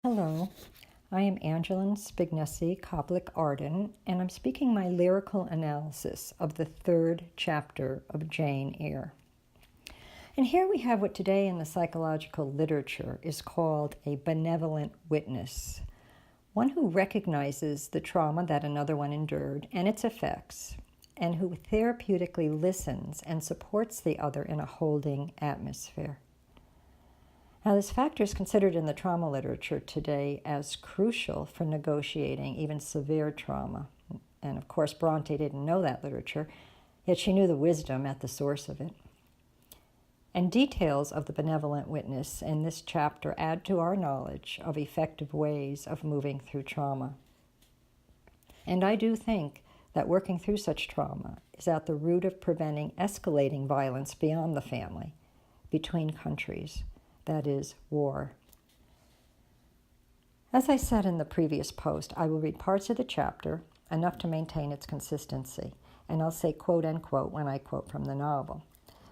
Hello, I am Angelyn Spignesi, Arden, and I'm speaking my lyrical analysis of the third chapter of Jane Eyre. And here we have what today in the psychological literature is called a benevolent witness, one who recognizes the trauma that another one endured and its effects, and who therapeutically listens and supports the other in a holding atmosphere. Now, this factor is considered in the trauma literature today as crucial for negotiating even severe trauma. And of course, Bronte didn't know that literature, yet she knew the wisdom at the source of it. And details of the benevolent witness in this chapter add to our knowledge of effective ways of moving through trauma. And I do think that working through such trauma is at the root of preventing escalating violence beyond the family, between countries. That is, war. As I said in the previous post, I will read parts of the chapter, enough to maintain its consistency, and I'll say quote unquote when I quote from the novel.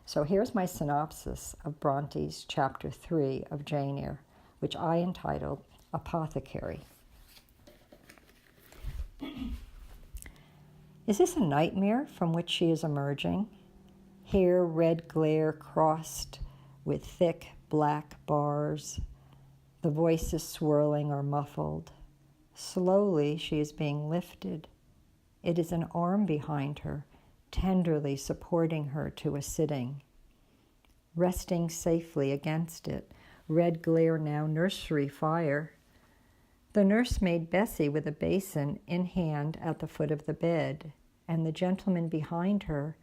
So here's my synopsis of Bronte's chapter 3 of Jane Eyre, which I entitled Apothecary. Is this a nightmare from which she is emerging? Here, red glare crossed with thick black bars. The voice is swirling or muffled. Slowly, she is being lifted. It is an arm behind her, tenderly supporting her to a sitting. Resting safely against it, red glare now nursery fire. The nursemaid Bessie with a basin in hand at the foot of the bed, and the gentleman behind her,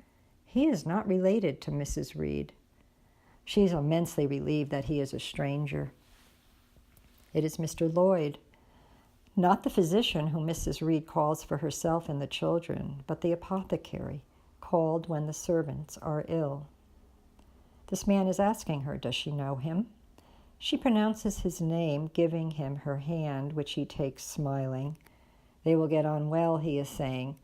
he is not related to Mrs. Reed. She is immensely relieved that he is a stranger. It is Mr. Lloyd, not the physician whom Mrs. Reed calls for herself and the children, but the apothecary, called when the servants are ill. This man is asking her, does she know him? She pronounces his name, giving him her hand, which he takes smiling. They will get on well, he is saying,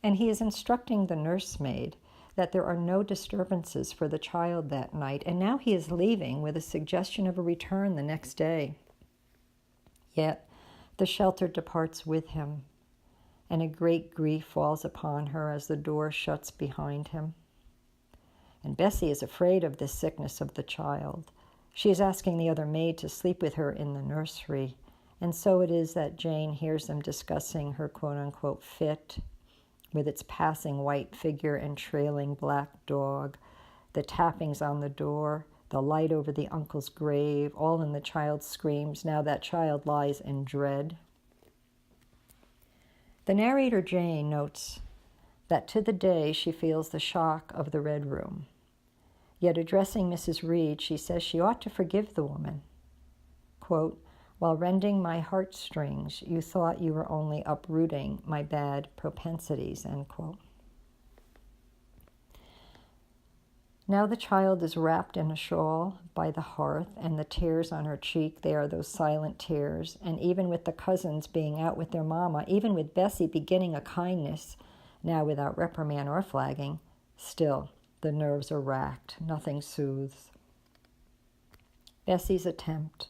and he is instructing the nursemaid that there are no disturbances for the child that night, and now he is leaving with a suggestion of a return the next day. Yet the shelter departs with him, and a great grief falls upon her as the door shuts behind him. And Bessie is afraid of this sickness of the child. She is asking the other maid to sleep with her in the nursery, and so it is that Jane hears them discussing her quote-unquote fit, with its passing white figure and trailing black dog, the tappings on the door, the light over the uncle's grave, all in the child's screams. Now that child lies in dread. The narrator, Jane, notes that to the day she feels the shock of the Red Room. Yet addressing Mrs. Reed, she says she ought to forgive the woman. Quote, while rending my heartstrings, you thought you were only uprooting my bad propensities, end quote. Now the child is wrapped in a shawl by the hearth, and the tears on her cheek, they are those silent tears. And even with the cousins being out with their mama, even with Bessie beginning a kindness, now without reprimand or flagging, still the nerves are racked, nothing soothes. Bessie's attempt.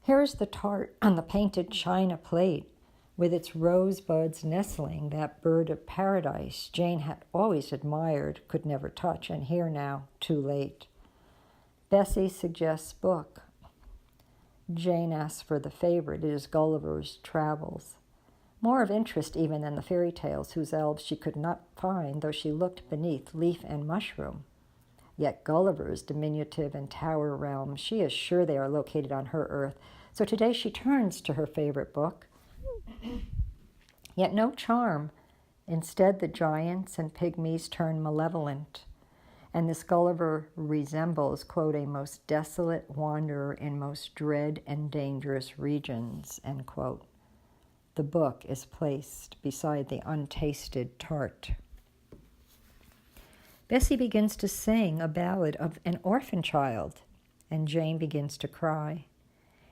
Here is the tart on the painted china plate, with its rosebuds nestling, that bird of paradise Jane had always admired, could never touch, and here now, too late. Bessie suggests book. Jane asks for the favorite. It is Gulliver's Travels. More of interest even than the fairy tales whose elves she could not find, though she looked beneath leaf and mushroom. Yet Gulliver's diminutive and tower realm, she is sure they are located on her earth. So today she turns to her favorite book. Yet no charm. Instead, the giants and pygmies turn malevolent. And this Gulliver resembles, quote, a most desolate wanderer in most dread and dangerous regions, end quote. The book is placed beside the untasted tart. Bessie begins to sing a ballad of an orphan child, and Jane begins to cry.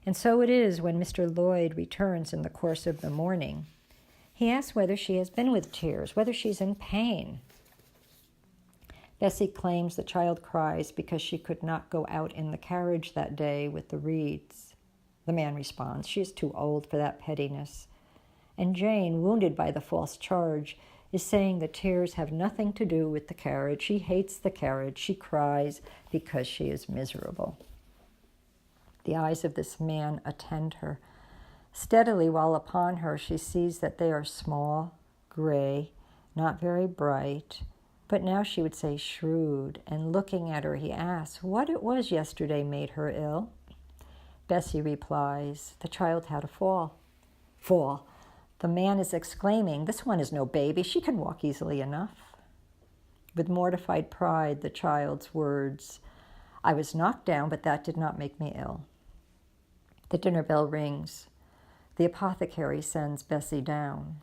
And so it is when Mr. Lloyd returns in the course of the morning. He asks whether she has been with tears, whether she's in pain. Bessie claims the child cries because she could not go out in the carriage that day with the Reeds. The man responds, "She is too old for that pettiness." And Jane, wounded by the false charge, is saying the tears have nothing to do with the carriage. She hates the carriage. She cries because she is miserable. The eyes of this man attend her steadily, while upon her she sees that they are small, gray, not very bright, but now she would say shrewd. And looking at her, he asks what it was yesterday made her ill. Bessie replies, "The child had a fall." Fall. The man is exclaiming, "This one is no baby. She can walk easily enough." With mortified pride, the child's words, "I was knocked down, but that did not make me ill." The dinner bell rings. The apothecary sends Bessie down.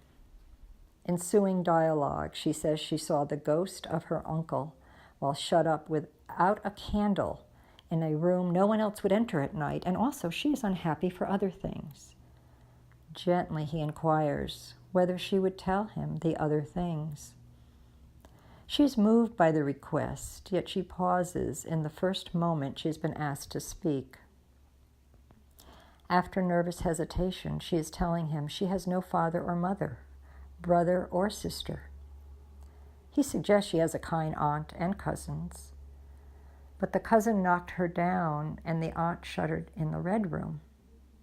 Ensuing dialogue, she says she saw the ghost of her uncle while shut up without a candle in a room no one else would enter at night, and also she is unhappy for other things. Gently he inquires whether she would tell him the other things. She is moved by the request, yet she pauses in the first moment she has been asked to speak. After nervous hesitation, she is telling him she has no father or mother, brother or sister. He suggests she has a kind aunt and cousins, but the cousin knocked her down and the aunt shuddered in the red room.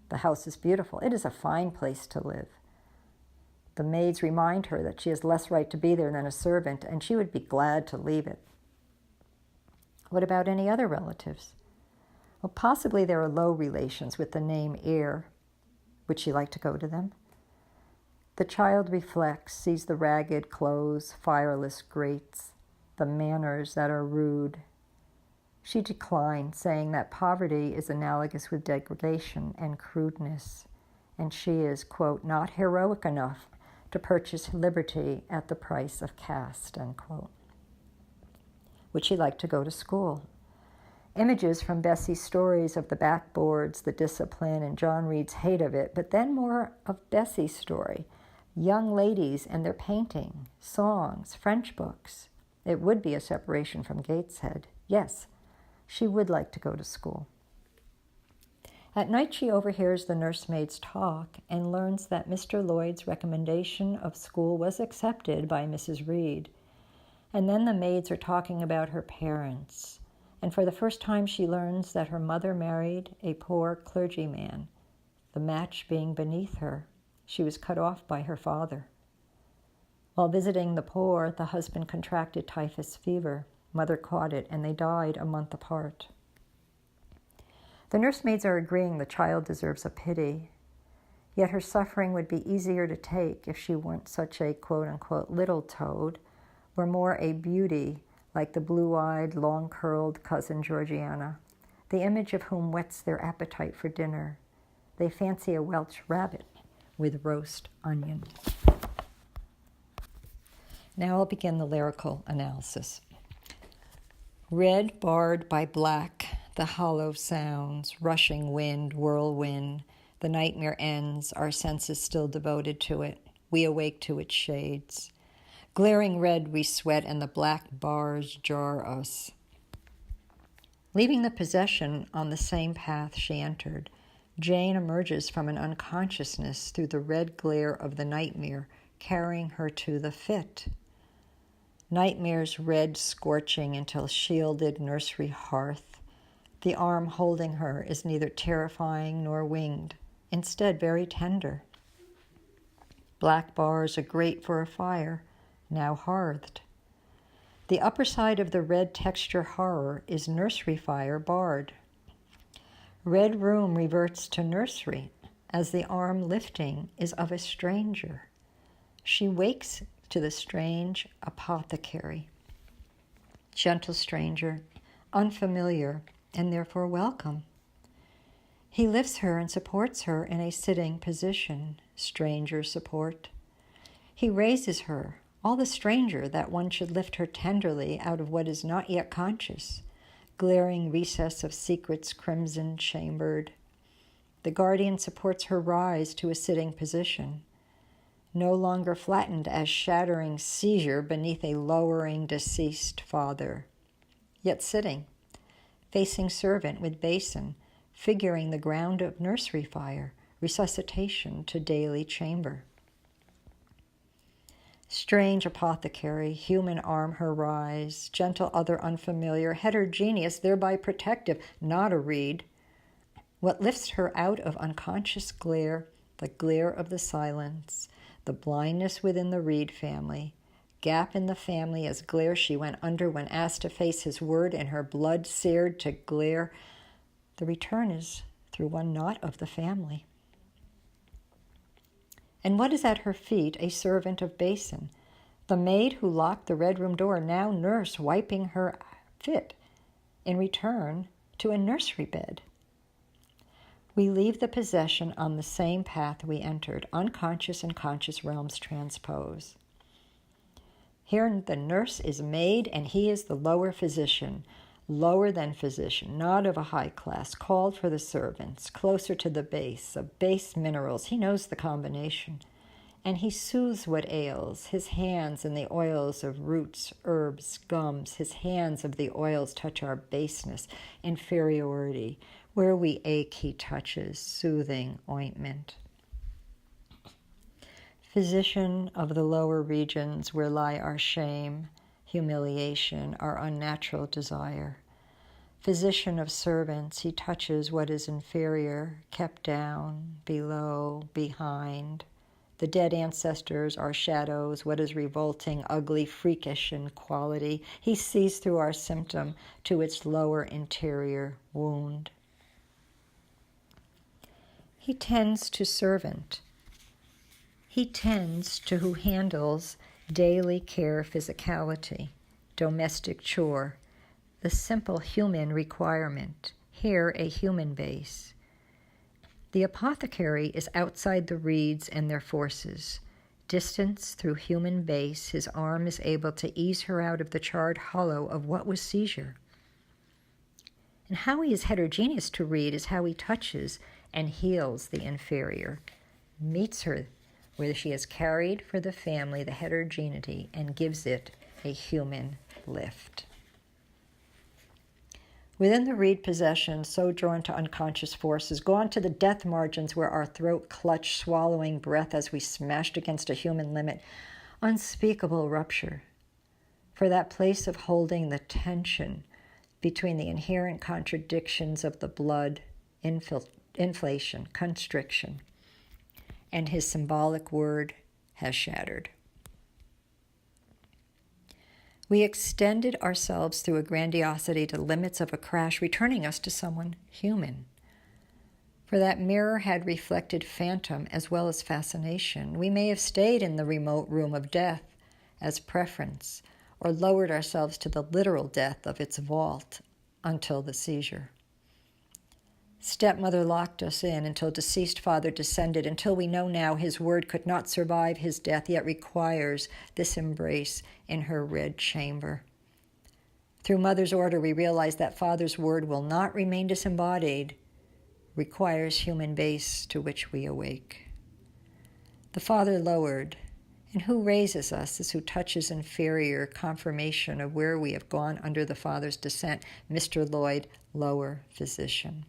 The house is beautiful. It is a fine place to live. The maids remind her that she has less right to be there than a servant, and she would be glad to leave it. What about any other relatives? Well, possibly there are low relations with the name Eyre. Would she like to go to them? The child reflects, sees the ragged clothes, fireless grates, the manners that are rude. She declines, saying that poverty is analogous with degradation and crudeness, and she is, quote, "not heroic enough to purchase liberty at the price of caste," unquote. Would she like to go to school? Images from Bessie's stories of the backboards, the discipline, and John Reed's hate of it, but then more of Bessie's story, young ladies and their painting, songs, French books. It would be a separation from Gateshead. Yes, she would like to go to school. At night she overhears the nursemaids talk and learns that Mr. Lloyd's recommendation of school was accepted by Mrs. Reed. And then the maids are talking about her parents. And for the first time she learns that her mother married a poor clergyman, the match being beneath her. She was cut off by her father. While visiting the poor, the husband contracted typhus fever. Mother caught it, and they died a month apart. The nursemaids are agreeing the child deserves a pity, yet her suffering would be easier to take if she weren't such a quote-unquote little toad, or more a beauty like the blue-eyed, long-curled cousin Georgiana, the image of whom whets their appetite for dinner. They fancy a Welsh rabbit with roast onion. Now I'll begin the lyrical analysis. Red barred by black, the hollow sounds, rushing wind, whirlwind. The nightmare ends, our senses still devoted to it. We awake to its shades. Glaring red we sweat, and the black bars jar us. Leaving the possession on the same path she entered, Jane emerges from an unconsciousness through the red glare of the nightmare, carrying her to the fit. Nightmare's red scorching until shielded nursery hearth. The arm holding her is neither terrifying nor winged, instead very tender. Black bars are great for a fire, now hearthed. The upper side of the red texture horror is nursery fire barred. Red room reverts to nursery, as the arm lifting is of a stranger. She wakes to the strange apothecary. Gentle stranger, unfamiliar, and therefore welcome. He lifts her and supports her in a sitting position, stranger support. He raises her, all the stranger that one should lift her tenderly out of what is not yet conscious, glaring recess of secrets crimson chambered. The guardian supports her rise to a sitting position, no longer flattened as shattering seizure beneath a lowering deceased father, yet sitting, facing servant with basin, figuring the ground of nursery fire, resuscitation to daily chamber. Strange apothecary, human arm her rise, gentle other unfamiliar, heterogeneous, thereby protective, not a reed. What lifts her out of unconscious glare, the glare of the silence, the blindness within the reed family, gap in the family as glare she went under when asked to face his word and her blood seared to glare. The return is through one not of the family. And what is at her feet? A servant of basin, the maid who locked the red room door, now nurse wiping her fit, in return to a nursery bed. We leave the possession on the same path we entered, unconscious and conscious realms transpose. Here the nurse is maid and he is the lower physician, lower than physician, not of a high class, called for the servants, closer to the base, of base minerals. He knows the combination. And he soothes what ails, his hands in the oils of roots, herbs, gums. His hands of the oils touch our baseness, inferiority. Where we ache, he touches, soothing ointment. Physician of the lower regions where lie our shame, humiliation, our unnatural desire. Physician of servants, he touches what is inferior, kept down, below, behind. The dead ancestors, our shadows, what is revolting, ugly, freakish in quality. He sees through our symptom to its lower interior wound. He tends to servant. He tends to who handles daily care physicality, domestic chore, the simple human requirement, here a human base. The apothecary is outside the reeds and their forces. Distance through human base, his arm is able to ease her out of the charred hollow of what was seizure. And how he is heterogeneous to read is how he touches and heals the inferior, meets her where she has carried for the family the heterogeneity and gives it a human lift. Within the reed possession, so drawn to unconscious forces, gone to the death margins where our throat clutched, swallowing breath as we smashed against a human limit, unspeakable rupture. For that place of holding the tension between the inherent contradictions of the blood, inflation, constriction, and his symbolic word has shattered. We extended ourselves through a grandiosity to limits of a crash, returning us to someone human. For that mirror had reflected phantom as well as fascination. We may have stayed in the remote room of death as preference, or lowered ourselves to the literal death of its vault until the seizure. Stepmother locked us in until deceased father descended, until we know now his word could not survive his death, yet requires this embrace in her red chamber. Through mother's order, we realize that father's word will not remain disembodied, requires human base to which we awake. The father lowered, and who raises us is who touches inferior confirmation of where we have gone under the father's descent, Mr. Lloyd, lower physician.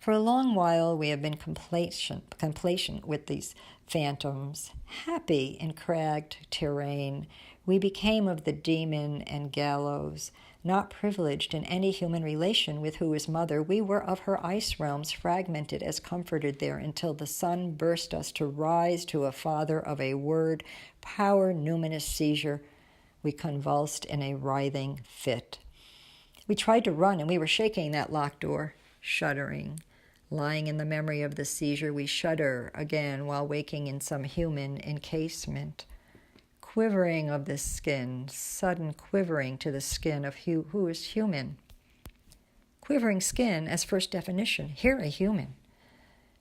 For a long while, we have been complacent with these phantoms, happy in cragged terrain. We became of the demon and gallows, not privileged in any human relation with who is mother. We were of her ice realms, fragmented as comforted there, until the sun burst us to rise to a father of a word, power, numinous seizure. We convulsed in a writhing fit. We tried to run, and we were shaking that locked door, shuddering. Lying in the memory of the seizure, we shudder again while waking in some human encasement. Quivering of the skin, sudden quivering to the skin of who is human. Quivering skin as first definition, here a human.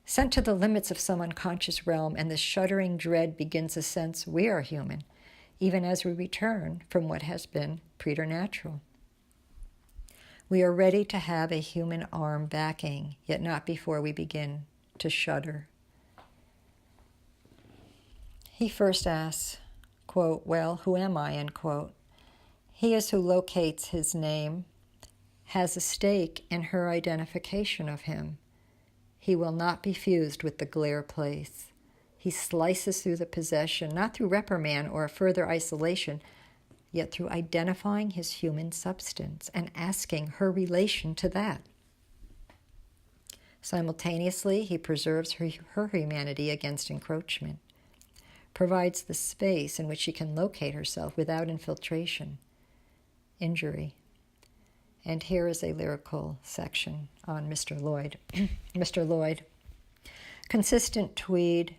Sent to the limits of some unconscious realm, and the shuddering dread begins a sense we are human, even as we return from what has been preternatural. We are ready to have a human arm backing, yet not before we begin to shudder. He first asks, quote, well, who am I, end quote. He is who locates his name, has a stake in her identification of him. He will not be fused with the glare place. He slices through the possession, not through reprimand or a further isolation, yet through identifying his human substance and asking her relation to that. Simultaneously, he preserves her humanity against encroachment, provides the space in which she can locate herself without infiltration, injury. And here is a lyrical section on Mr. Lloyd. Mr. Lloyd, consistent tweed,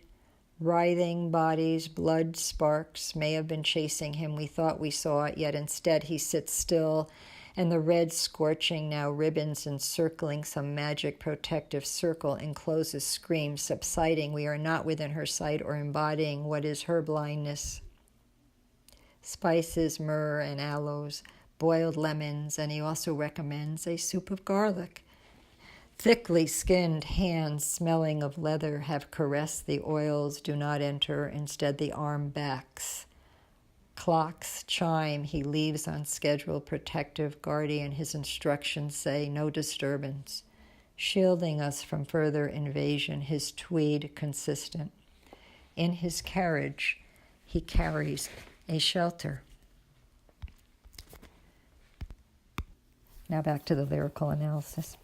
writhing bodies, blood sparks may have been chasing him. We thought we saw it, yet instead he sits still, and the red scorching now ribbons encircling some magic protective circle encloses screams subsiding. We are not within her sight or embodying what is her blindness. Spices, myrrh, and aloes, boiled lemons, and he also recommends a soup of garlic. Thickly skinned hands smelling of leather have caressed the oils, do not enter, instead the arm backs. Clocks chime, he leaves on schedule, protective guardian, his instructions say no disturbance, shielding us from further invasion, his tweed consistent. In his carriage, he carries a shelter. Now back to the lyrical analysis.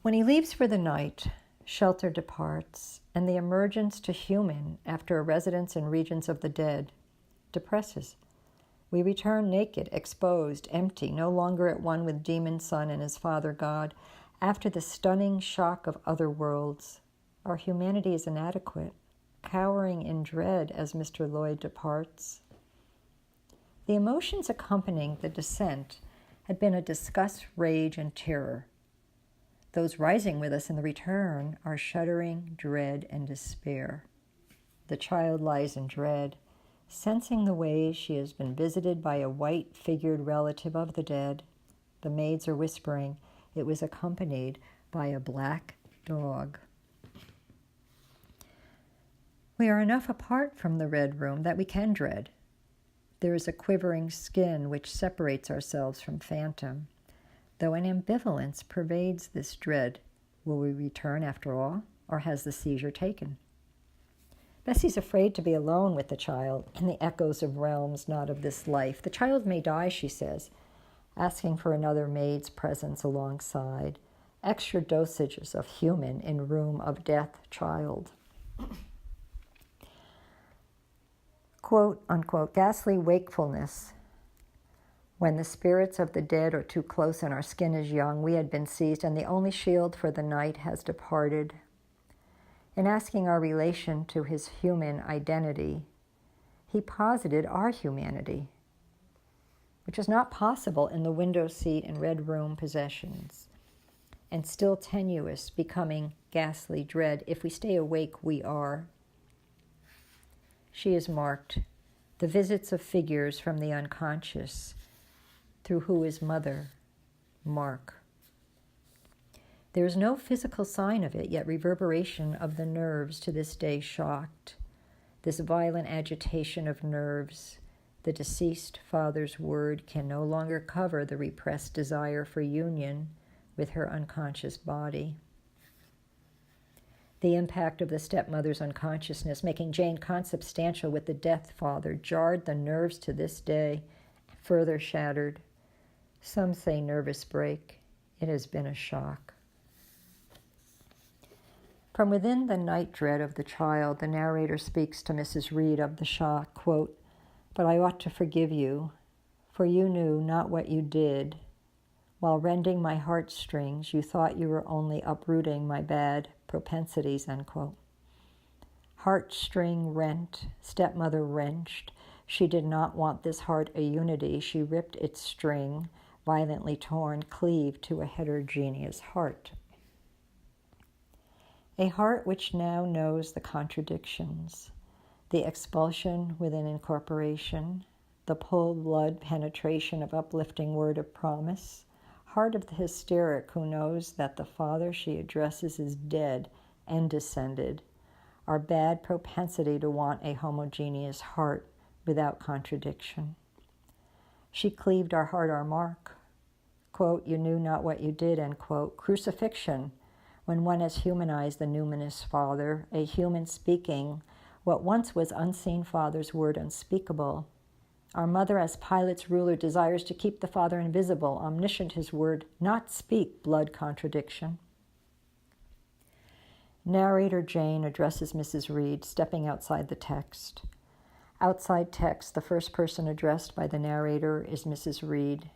When he leaves for the night, shelter departs, and the emergence to human after a residence in regions of the dead depresses. We return naked, exposed, empty, no longer at one with demon son and his father God. After the stunning shock of other worlds, our humanity is inadequate, cowering in dread as Mr. Lloyd departs. The emotions accompanying the descent had been a disgust, rage, and terror. Those rising with us in the return are shuddering, dread, and despair. The child lies in dread, sensing the ways she has been visited by a white-figured relative of the dead. The maids are whispering. It was accompanied by a black dog. We are enough apart from the red room that we can dread. There is a quivering skin which separates ourselves from phantom, though an ambivalence pervades this dread. Will we return after all, or has the seizure taken? Bessie's afraid to be alone with the child in the echoes of realms not of this life. The child may die, she says, asking for another maid's presence alongside. Extra dosages of human in room of death child. Quote, unquote, ghastly wakefulness. When the spirits of the dead are too close and our skin is young, we had been seized, and the only shield for the night has departed. In asking our relation to his human identity, he posited our humanity, which is not possible in the window seat and red room possessions, and still tenuous, becoming ghastly dread. If we stay awake, we are. She is marked, the visits of figures from the unconscious, through who is mother, mark. There is no physical sign of it, yet reverberation of the nerves to this day shocked. This violent agitation of nerves, the deceased father's word can no longer cover the repressed desire for union with her unconscious body. The impact of the stepmother's unconsciousness, making Jane consubstantial with the death father, jarred the nerves to this day, further shattered. Some say nervous break. It has been a shock. From within the night dread of the child, the narrator speaks to Mrs. Reed of the shock, quote, "But I ought to forgive you, for you knew not what you did. While rending my heartstrings, you thought you were only uprooting my bad propensities," unquote. Heartstring rent, stepmother wrenched. She did not want this heart a unity. She ripped its string, violently torn, cleaved to a heterogeneous heart. A heart which now knows the contradictions, the expulsion within incorporation, the pull blood penetration of uplifting word of promise, heart of the hysteric who knows that the father she addresses is dead and descended, our bad propensity to want a homogeneous heart without contradiction. She cleaved our heart, our mark. quote, "You knew not what you did," end quote. Crucifixion, when one has humanized the numinous Father, a human speaking what once was unseen Father's word unspeakable. Our mother, as Pilate's ruler, desires to keep the Father invisible, omniscient his word, not speak, blood contradiction. Narrator Jane addresses Mrs. Reed, stepping outside the text. Outside text, the first person addressed by the narrator is Mrs. Reed.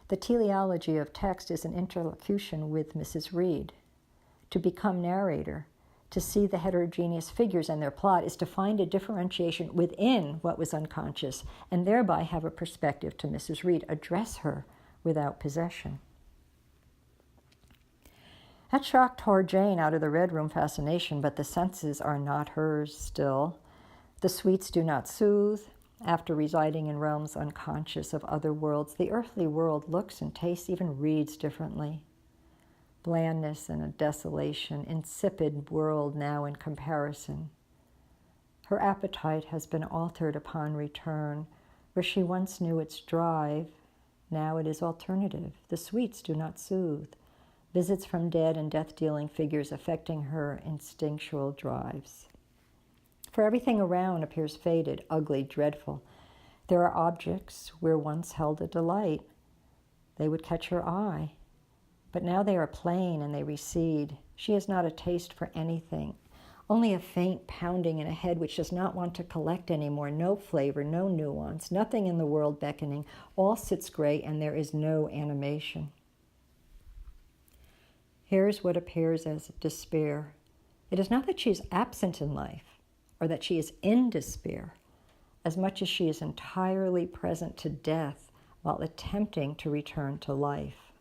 The teleology of text is an interlocution with Mrs. Reed. To become narrator, to see the heterogeneous figures and their plot, is to find a differentiation within what was unconscious, and thereby have a perspective to Mrs. Reed, address her without possession. That shock tore Jane out of the Red Room fascination, but the senses are not hers still. The sweets do not soothe. After residing in realms unconscious of other worlds, the earthly world looks and tastes, even reads differently. Blandness and a desolation, insipid world now in comparison. Her appetite has been altered upon return. Where she once knew its drive, now it is alternative. The sweets do not soothe. Visits from dead and death-dealing figures affecting her instinctual drives. For everything around appears faded, ugly, dreadful. There are objects where once held a delight. They would catch her eye. But now they are plain and they recede. She has not a taste for anything, only a faint pounding in a head which does not want to collect anymore. No flavor, no nuance, nothing in the world beckoning. All sits gray and there is no animation. Here's what appears as despair. It is not that she is absent in life or that she is in despair, as much as she is entirely present to death while attempting to return to life.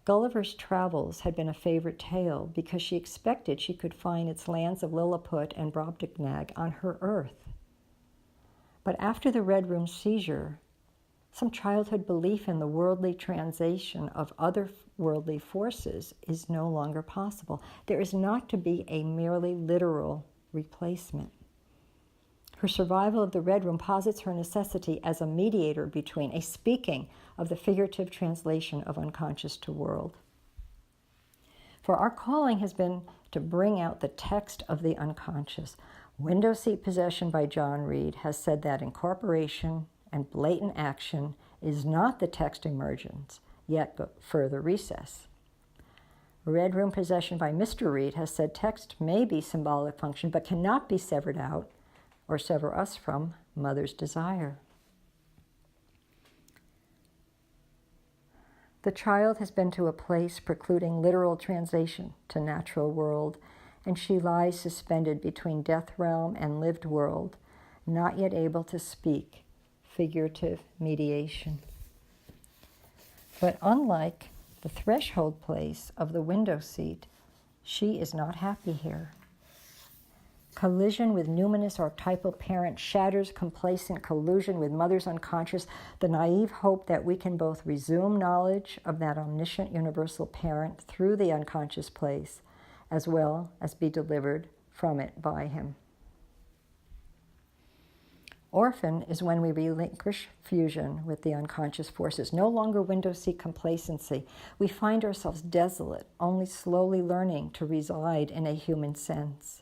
Gulliver's Travels had been a favorite tale because she expected she could find its lands of Lilliput and Brobdingnag on her earth. But after the Red Room seizure, some childhood belief in the worldly translation of other worldly forces is no longer possible. There is not to be a merely literal replacement. Her survival of the Red Room posits her necessity as a mediator between a speaking of the figurative translation of unconscious to world. For our calling has been to bring out the text of the unconscious. Window Seat Possession by John Reed has said that incorporation and blatant action is not the text emergence, yet further recess. Red Room Possession by Mr. Reed has said text may be symbolic function, but cannot be severed out or sever us from mother's desire. The child has been to a place precluding literal translation to natural world, and she lies suspended between death realm and lived world, not yet able to speak figurative mediation. But unlike the threshold place of the window seat, she is not happy here. Collision with numinous archetypal parent shatters complacent collusion with mother's unconscious, the naive hope that we can both resume knowledge of that omniscient universal parent through the unconscious place, as well as be delivered from it by him. Orphan is when we relinquish fusion with the unconscious forces, no longer window seat complacency. We find ourselves desolate, only slowly learning to reside in a human sense.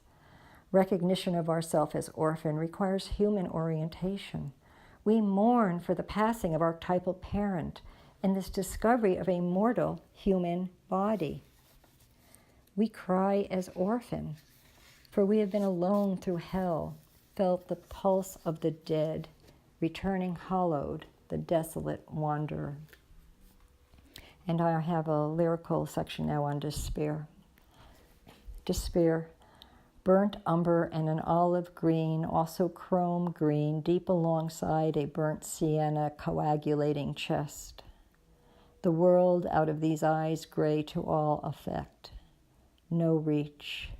Recognition of ourself as orphan requires human orientation. We mourn for the passing of archetypal parent in this discovery of a mortal human body. We cry as orphan, for we have been alone through hell, felt the pulse of the dead, returning hollowed, the desolate wanderer. And I have a lyrical section now on despair. Despair, burnt umber and an olive green, also chrome green, deep alongside a burnt sienna coagulating chest. The world out of these eyes gray to all effect. No reach.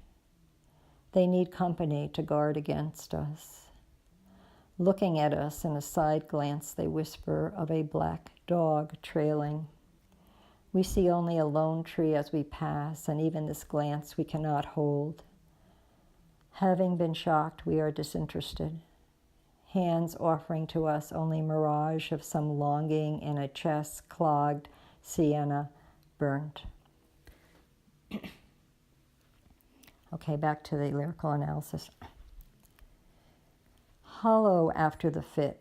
They need company to guard against us. Looking at us in a side glance, they whisper of a black dog trailing. We see only a lone tree as we pass, and even this glance we cannot hold. Having been shocked, we are disinterested. hands offering to us only mirage of some longing in a chest clogged, sienna burnt. Okay, back to the lyrical analysis. Hollow after the fit.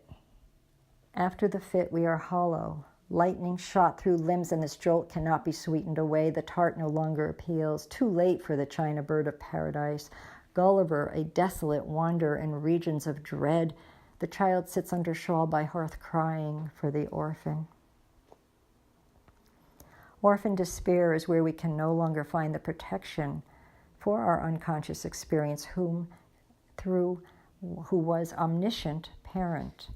After the fit we are hollow. Lightning shot through limbs, and this jolt cannot be sweetened away. The tart no longer appeals. Too late for the China bird of paradise. Gulliver, a desolate wanderer in regions of dread. The child sits under shawl by hearth crying for the orphan. Orphan despair is where we can no longer find the protection for our unconscious experience, who was omniscient parent.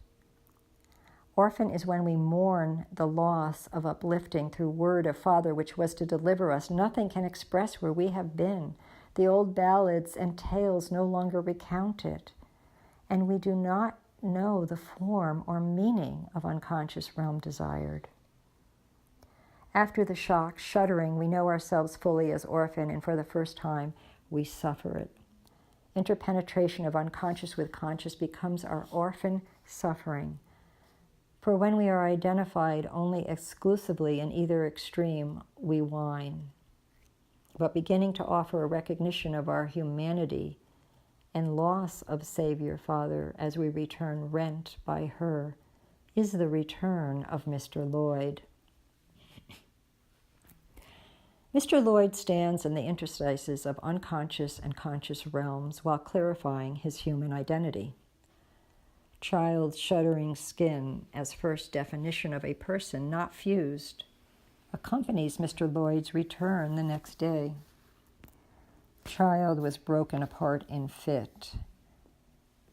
Orphan is when we mourn the loss of uplifting through word of Father which was to deliver us. Nothing can express where we have been. The old ballads and tales no longer recount it. And we do not know the form or meaning of unconscious realm desired. After the shock, shuddering, we know ourselves fully as orphan, and for the first time, we suffer it. Interpenetration of unconscious with conscious becomes our orphan suffering. For when we are identified only exclusively in either extreme, we whine. But beginning to offer a recognition of our humanity and loss of Savior Father as we return rent by her is the return of Mr. Lloyd. Mr. Lloyd stands in the interstices of unconscious and conscious realms while clarifying his human identity. Child's shuddering skin as first definition of a person not fused accompanies Mr. Lloyd's return the next day. Child was broken apart in fit.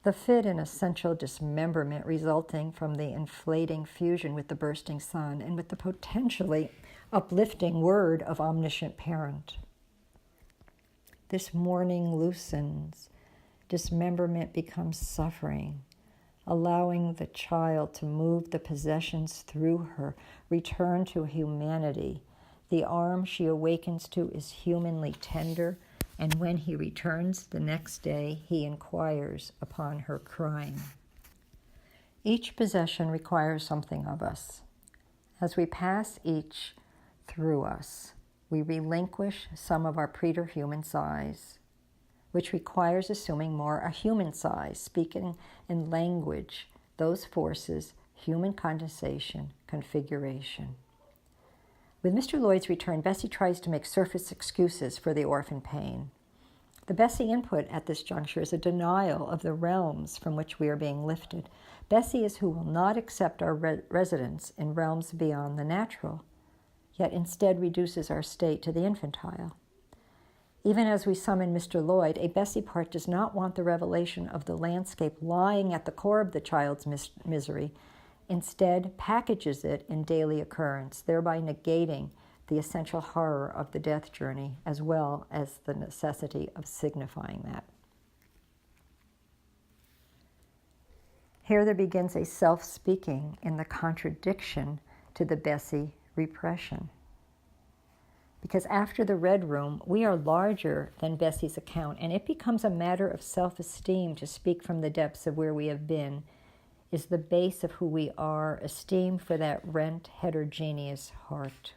The fit in essential dismemberment resulting from the inflating fusion with the bursting sun and with the potentially uplifting word of omniscient parent. This mourning loosens. Dismemberment becomes suffering, allowing the child to move the possessions through her, return to humanity. The arm she awakens to is humanly tender, and when he returns the next day, he inquires upon her crying. Each possession requires something of us. As we pass each through us, we relinquish some of our preterhuman size, which requires assuming more a human size, speaking in language, those forces, human condensation, configuration. With Mr. Lloyd's return, Bessie tries to make surface excuses for the orphan pain. The Bessie input at this juncture is a denial of the realms from which we are being lifted. Bessie is who will not accept our residence in realms beyond the natural, yet instead reduces our state to the infantile. Even as we summon Mr. Lloyd, a Bessie part does not want the revelation of the landscape lying at the core of the child's misery, instead packages it in daily occurrence, thereby negating the essential horror of the death journey as well as the necessity of signifying that. Here there begins a self-speaking in the contradiction to the Bessie repression. Because after the Red Room, we are larger than Bessie's account, and it becomes a matter of self-esteem to speak from the depths of where we have been, is the base of who we are, esteem for that rent, heterogeneous heart.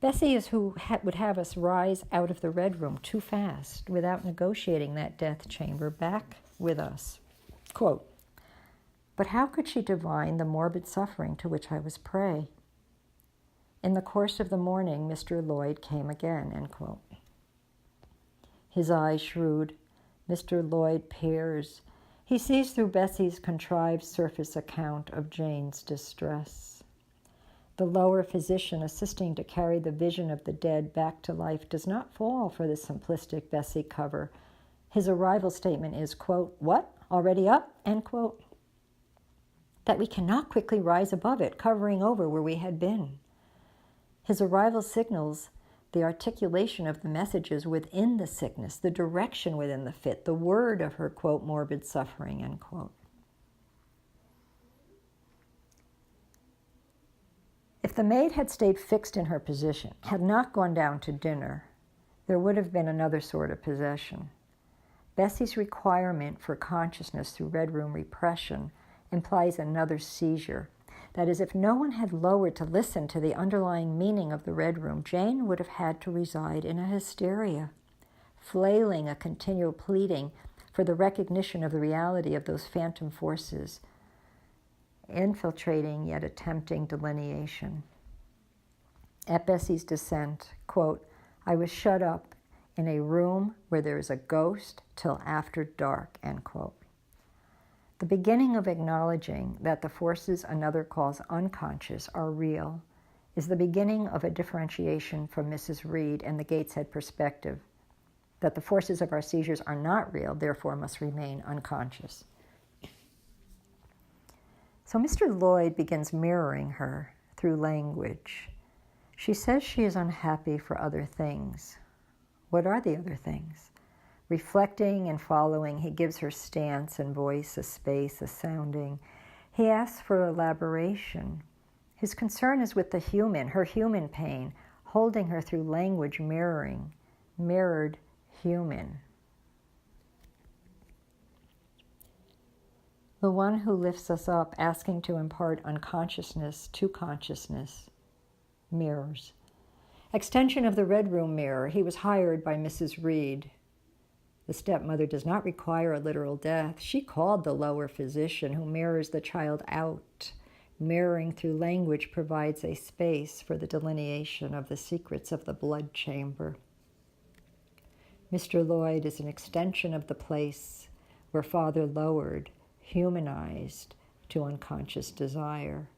Bessie is who would have us rise out of the Red Room too fast without negotiating that death chamber back with us. Quote, "But how could she divine the morbid suffering to which I was prey? In the course of the morning, Mr. Lloyd came again," end quote. His eyes shrewd, Mr. Lloyd peers. He sees through Bessie's contrived surface account of Jane's distress. The lower physician assisting to carry the vision of the dead back to life does not fall for the simplistic Bessie cover. His arrival statement is, quote, "What? Already up?" End quote. That we cannot quickly rise above it, covering over where we had been. His arrival signals the articulation of the messages within the sickness, the direction within the fit, the word of her, quote, "morbid suffering," end quote. If the maid had stayed fixed in her position, had not gone down to dinner, there would have been another sort of possession. Bessie's requirement for consciousness through Red Room repression implies another seizure. That is, if no one had lowered to listen to the underlying meaning of the Red Room, Jane would have had to reside in a hysteria, flailing a continual pleading for the recognition of the reality of those phantom forces, infiltrating yet attempting delineation. At Bessie's descent, quote, "I was shut up in a room where there is a ghost till after dark," end quote. The beginning of acknowledging that the forces another calls unconscious are real is the beginning of a differentiation from Mrs. Reed and the Gateshead perspective, that the forces of our seizures are not real, therefore must remain unconscious. So Mr. Lloyd begins mirroring her through language. She says she is unhappy for other things. What are the other things? Reflecting and following, he gives her stance and voice, a space, a sounding. He asks for elaboration. His concern is with the human, her human pain, holding her through language mirroring, mirrored human. The one who lifts us up, asking to impart unconsciousness to consciousness, mirrors. Extension of the Red Room mirror. He was hired by Mrs. Reed. The stepmother does not require a literal death. She called the lower physician who mirrors the child out. Mirroring through language provides a space for the delineation of the secrets of the blood chamber. Mr. Lloyd is an extension of the place where Father lowered, humanized to unconscious desire.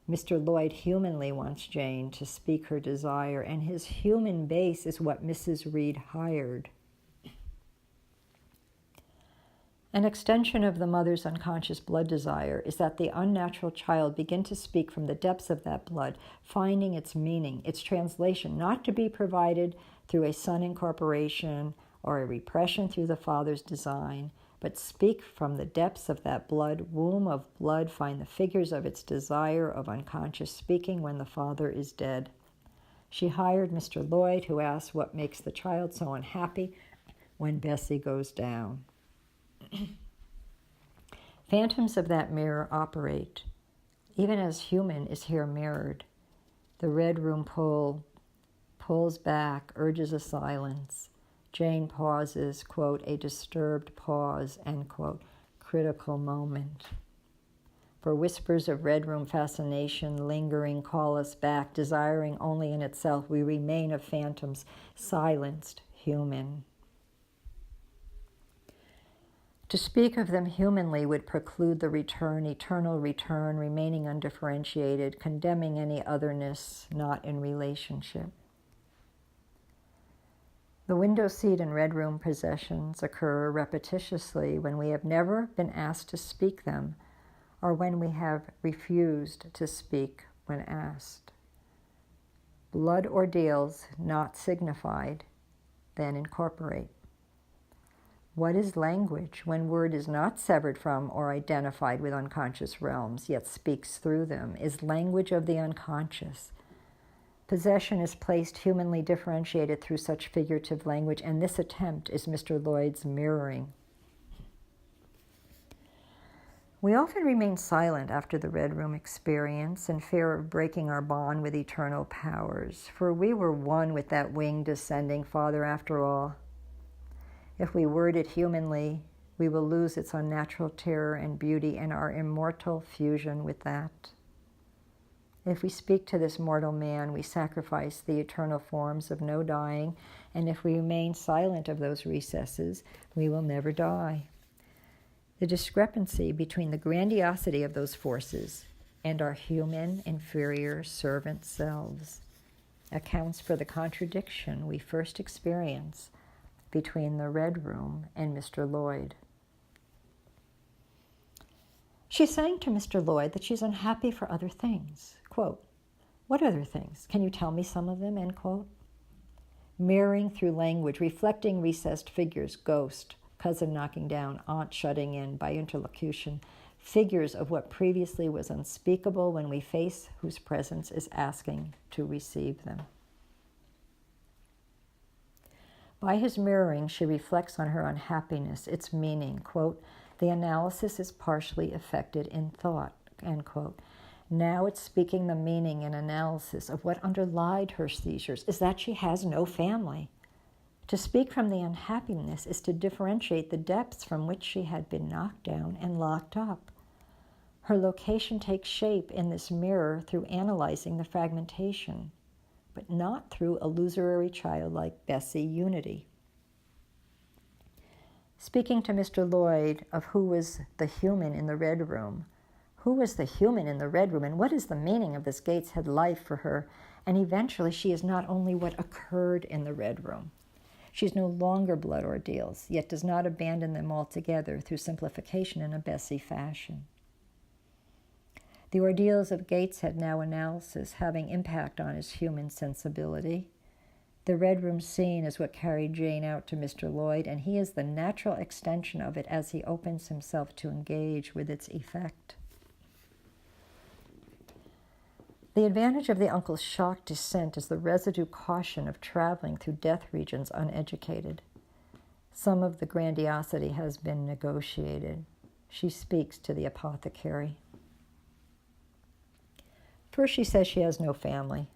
Mr. Lloyd humanly wants Jane to speak her desire, and his human base is what Mrs. Reed hired. An extension of the mother's unconscious blood desire is that the unnatural child begin to speak from the depths of that blood, finding its meaning, its translation, not to be provided through a son incorporation or a repression through the father's design, but speak from the depths of that blood, womb of blood, find the figures of its desire of unconscious speaking when the father is dead. She hired Mr. Lloyd, who asks what makes the child so unhappy when Bessie goes down. Phantoms of that mirror operate, even as human is here mirrored. The Red Room pulls back, urges a silence. Jane pauses, quote, "a disturbed pause," end quote, critical moment. For whispers of Red Room fascination, lingering, call us back, desiring only in itself, we remain of phantoms, silenced, human. To speak of them humanly would preclude the return, eternal return, remaining undifferentiated, condemning any otherness not in relationship. The window seat and Red Room possessions occur repetitiously when we have never been asked to speak them, or when we have refused to speak when asked. Blood ordeals not signified, then incorporate. What is language when word is not severed from or identified with unconscious realms, yet speaks through them? Is language of the unconscious. Possession is placed humanly differentiated through such figurative language, and this attempt is Mr. Lloyd's mirroring. We often remain silent after the Red Room experience in fear of breaking our bond with eternal powers, for we were one with that winged descending Father after all. If we word it humanly, we will lose its unnatural terror and beauty and our immortal fusion with that. If we speak to this mortal man, we sacrifice the eternal forms of no dying, and if we remain silent of those recesses, we will never die. The discrepancy between the grandiosity of those forces and our human, inferior servant selves accounts for the contradiction we first experience between the Red Room and Mr. Lloyd. She's saying to Mr. Lloyd that she's unhappy for other things. Quote, "What other things? Can you tell me some of them?" End quote. Mirroring through language, reflecting recessed figures, ghost, cousin knocking down, aunt shutting in by interlocution, figures of what previously was unspeakable when we face whose presence is asking to receive them. By his mirroring, she reflects on her unhappiness, its meaning. Quote, the analysis is partially effected in thought, end quote. Now it's speaking the meaning and analysis of what underlied her seizures is that she has no family. To speak from the unhappiness is to differentiate the depths from which she had been knocked down and locked up. Her location takes shape in this mirror through analyzing the fragmentation, but not through illusory childlike Bessie unity. Speaking to Mr. Lloyd of who was the human in the Red Room, who was the human in the Red Room, and what is the meaning of this Gateshead life for her? And eventually she is not only what occurred in the Red Room. She's no longer blood ordeals, yet does not abandon them altogether through simplification in a Bessie fashion. The ordeals of Gateshead now analysis having impact on his human sensibility. The Red Room scene is what carried Jane out to Mr. Lloyd, and he is the natural extension of it as he opens himself to engage with its effect. The advantage of the uncle's shocked descent is the residue caution of traveling through death regions uneducated. Some of the grandiosity has been negotiated. She speaks to the apothecary. First, she says she has no family.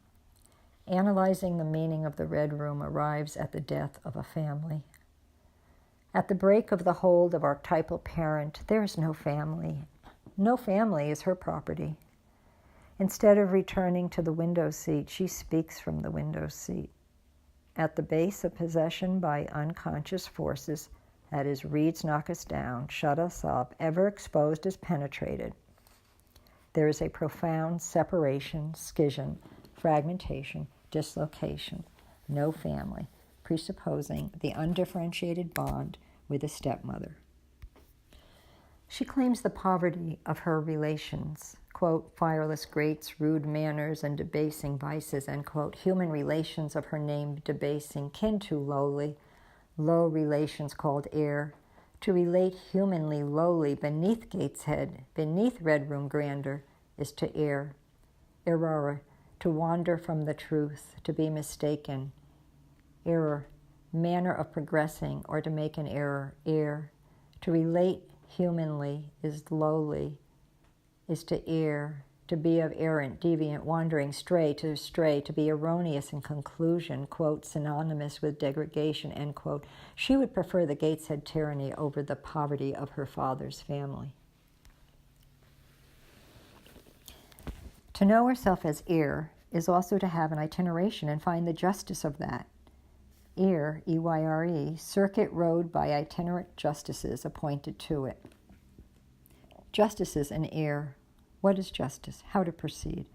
Analyzing the meaning of the Red Room arrives at the death of a family. At the break of the hold of archetypal parent, there is no family. No family is her property. Instead of returning to the window seat, she speaks from the window seat. At the base of possession by unconscious forces, that is, reeds knock us down, shut us up, ever exposed is penetrated. There is a profound separation, schism, fragmentation, dislocation, no family, presupposing the undifferentiated bond with a stepmother. She claims the poverty of her relations, quote, fireless grates, rude manners, and debasing vices, end quote, human relations of her name debasing, kin to lowly, low relations called Eyre, to relate humanly lowly beneath Gateshead, beneath Red Room grandeur, is to err, error, to wander from the truth, to be mistaken, error, manner of progressing, or to make an error, err, to relate humanly is lowly, is to err, to be of errant, deviant, wandering, stray, to be erroneous in conclusion, quote, synonymous with degradation, end quote. She would prefer the Gateshead tyranny over the poverty of her father's family. To know herself as Eyre is also to have an itineration and find the justice of that. Eyre, E-Y-R-E, circuit road by itinerant justices appointed to it. Justices in Eyre. What is justice? How to proceed?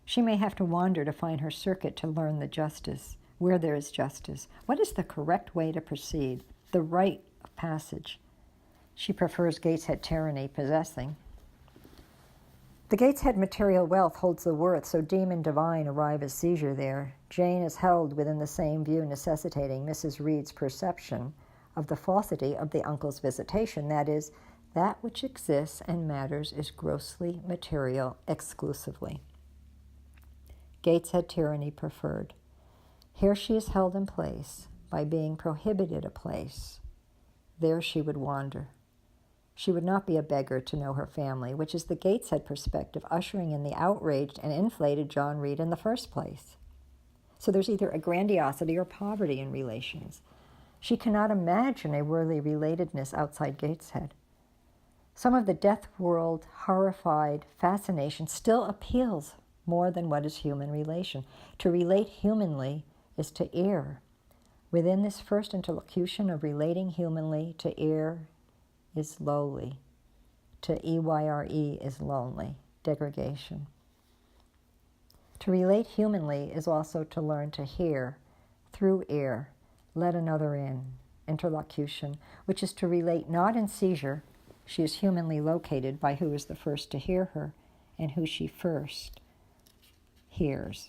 She may have to wander to find her circuit to learn the justice, where there is justice. What is the correct way to proceed? The rite of passage. She prefers Gateshead tyranny possessing. The Gateshead material wealth holds the worth, so demon divine arrive as seizure there. Jane is held within the same view, necessitating Mrs. Reed's perception of the falsity of the uncle's visitation, that is, that which exists and matters is grossly material exclusively. Gateshead tyranny preferred. Here she is held in place by being prohibited a place. There she would wander. She would not be a beggar to know her family, which is the Gateshead perspective ushering in the outraged and inflated John Reed in the first place. So there's either a grandiosity or poverty in relations. She cannot imagine a worthy relatedness outside Gateshead. Some of the death world horrified fascination still appeals more than what is human relation. To relate humanly is to err. Within this first interlocution of relating humanly, to err is lowly. To EYRE is lonely, degradation. To relate humanly is also to learn to hear through ear, let another in, interlocution, which is to relate not in seizure. She is humanly located by who is the first to hear her and who she first hears.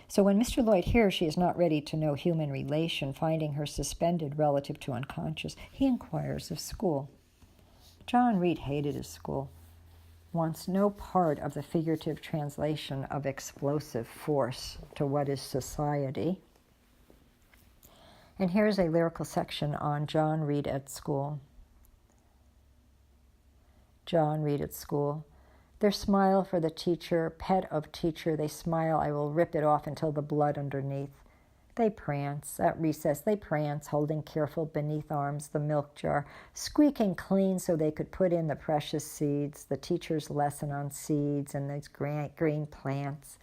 So when Mr. Lloyd hears she is not ready to know human relation, finding her suspended relative to unconscious, he inquires of school. John Reed hated his school, wants no part of the figurative translation of explosive force to what is society. And here's a lyrical section on John Reed at school. John Reed at school. Their smile for the teacher, pet of teacher, they smile, I will rip it off until the blood underneath. They prance, at recess they prance, holding careful beneath arms the milk jar, squeaking clean so they could put in the precious seeds, the teacher's lesson on seeds and these green plants.